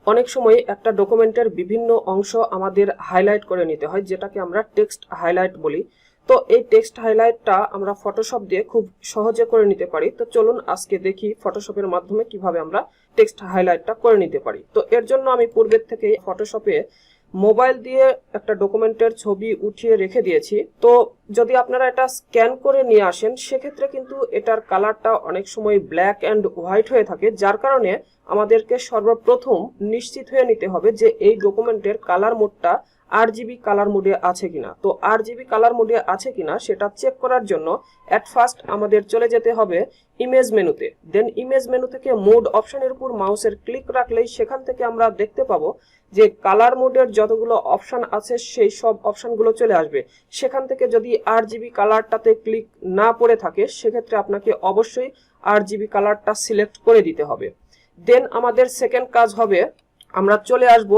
অনেক সময় একটা ডকুমেন্টের বিভিন্ন অংশ আমাদের হাইলাইট করে নিতে হয়, যেটাকে আমরা টেক্সট হাইলাইট বলি। তো এই টেক্সট হাইলাইটটা আমরা ফটোশপ দিয়ে খুব সহজে করে নিতে পারি। তো চলুন আজকে দেখি ফটোশপের মাধ্যমে কিভাবে আমরা টেক্সট হাইলাইটটা করে নিতে পারি। তো এর জন্য আমি পূর্বের থেকে ফটোশপে মোবাইল দিয়ে একটা ডকুমেন্টের ছবি উঠিয়ে রেখে দিয়েছি। তো যদি আপনারা এটা স্ক্যান করে নিয়ে আসেন, সেক্ষেত্রে কিন্তু এটার কালারটা অনেক সময় ব্ল্যাক অ্যান্ড হোয়াইট হয়ে থাকে, যার কারণে আমাদেরকে সর্বপ্রথম নিশ্চিত হয়ে নিতে হবে যে এই ডকুমেন্টের কালার মোডটা RGB কালার মোডে আছে কিনা। তো RGB কালার মোডে আছে কিনা সেটা চেক করার জন্য এট ফার্স্ট আমাদের চলে যেতে হবে ইমেজ মেনুতে। দেন ইমেজ মেনু থেকে মোড অপশনের উপর মাউসের ক্লিক রাখলেই সেখান থেকে আমরা দেখতে পাবো যে কালার মোডের যতগুলো অপশন আছে সেই সব অপশনগুলো চলে আসবে। সেখান থেকে যদি RGB কালারটাতে ক্লিক না পড়ে থাকে, সেক্ষেত্রে আপনাকে অবশ্যই RGB কালারটা সিলেক্ট করে দিতে হবে। দেন আমাদের সেকেন্ড কাজ হবে, আমরা চলে আসব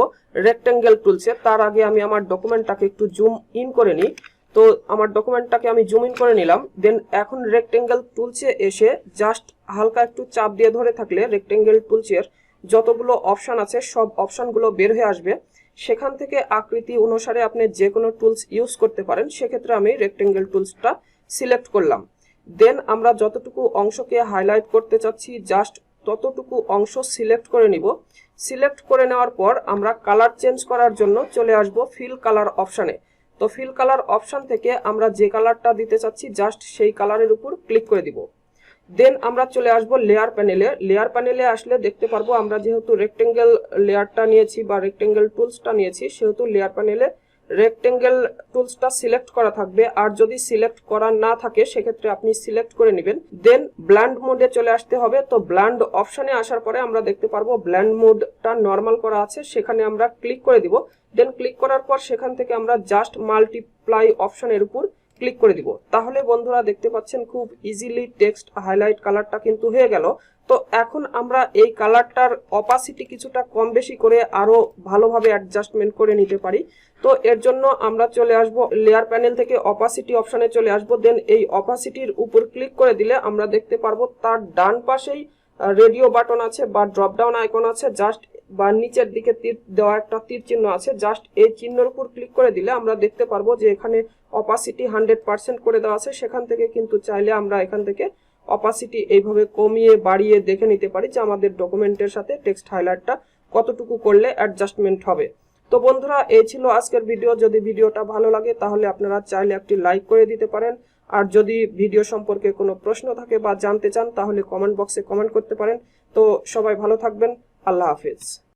রেক্টেঙ্গেল টুলসে। তার আগে আমি আমার ডকুমেন্টটাকে একটু জুম ইন করে নিই। তো আমার ডকুমেন্টটাকে আমি জুম ইন করে নিলাম। দেন এখন রেক্টেঙ্গেল টুলসে এসে জাস্ট হালকা একটু চাপ দিয়ে ধরে থাকলে রেক্টেঙ্গেল টুলসের যতগুলো অপশন আছে সব অপশনগুলো বের হয়ে আসবে। সেখান থেকে আকৃতি অনুসারে আপনি যে কোনো টুলস ইউজ করতে পারেন। সেক্ষেত্রে আমি রেক্টেঙ্গেল টুলসটা সিলেক্ট করলাম। দেন আমরা যতটুকু অংশকে হাইলাইট করতে চাচ্ছি জাস্ট ততটুকু অংশ সিলেক্ট করে নিব। সিলেক্ট করে নেওয়ার পর আমরা কালার চেঞ্জ করার জন্য চলে আসব ফিল কালার অপশানে। তো ফিল কালার অপশান থেকে আমরা যে কালারটা দিতে চাচ্ছি জাস্ট সেই কালারের উপর ক্লিক করে দিব। দেন আমরা চলে আসব লেয়ার প্যানেলে। লেয়ার প্যানেলে আসলে দেখতে পারবো আমরা যেহেতু রেক্টেঙ্গেল লেয়ারটা নিয়েছি বা রেক্টেঙ্গেল টুলসটা নিয়েছি, সেহেতু লেয়ার প্যানেলে রেক্টেঙ্গেল টুলসটা সিলেক্ট করা থাকবে। আর যদি সিলেক্ট করা না থাকে সেক্ষেত্রে আপনি সিলেক্ট করে নেবেন। দেন ব্ল্যান্ড মোডে চলে আসতে হবে। তো ব্ল্যান্ড অপশানে আসার পরে আমরা দেখতে পারবো ব্ল্যান্ড মোডটা নর্মাল করা আছে, সেখানে আমরা ক্লিক করে দিব। দেন ক্লিক করার পর সেখান থেকে আমরা জাস্ট মাল্টিপ্লাই অপশনের উপর ক্লিক করে দিব। তাহলে বন্ধুরা দেখতে পাচ্ছেন খুব ইজিলি টেক্সট হাইলাইট কালারটা কিন্তু হয়ে গেল। তো এখন আমরা এই কালারটার অপাসিটি কিছুটা কম বেশি করে আরো ভালোভাবে অ্যাডজাস্টমেন্ট করে নিতে পারি। তো এর জন্য আমরা চলে আসব লেয়ার প্যানেল থেকে অপাসিটি অপশনে চলে আসব। দেন এই অপাসিটির উপর ক্লিক করে দিলে আমরা দেখতে পারবো তার ডান পাশেই রেডিও বাটন আছে বা ড্রপ ডাউন আইকন আছে, জাস্ট বা নিচের দিকে তীর দেওয়া একটা তীর চিহ্ন আছে, জাস্ট এই চিহ্নের উপর ক্লিক করে দিলে আমরা দেখতে পারবো যে এখানে অপাসিটি 100% করে দেওয়া আছে। সেখান থেকে কিন্তু চাইলে আমরা এখান থেকে অপাসিটি এইভাবে কমিয়ে বাড়িয়ে দেখে নিতে পারি যে আমাদের ডকুমেন্টের সাথে টেক্সট হাইলাইটটা কতটুকু করলে অ্যাডজাস্টমেন্ট হবে। তো বন্ধুরা এই ছিল আজকের ভিডিও। যদি ভিডিওটা ভালো লাগে তাহলে আপনারা চাইলে একটি লাইক করে দিতে পারেন। আর যদি ভিডিও সম্পর্কে কোনো প্রশ্ন থাকে বা জানতে চান তাহলে কমেন্ট বক্সে কমেন্ট করতে পারেন। তো সবাই ভালো থাকবেন। আল্লাহ হাফেজ।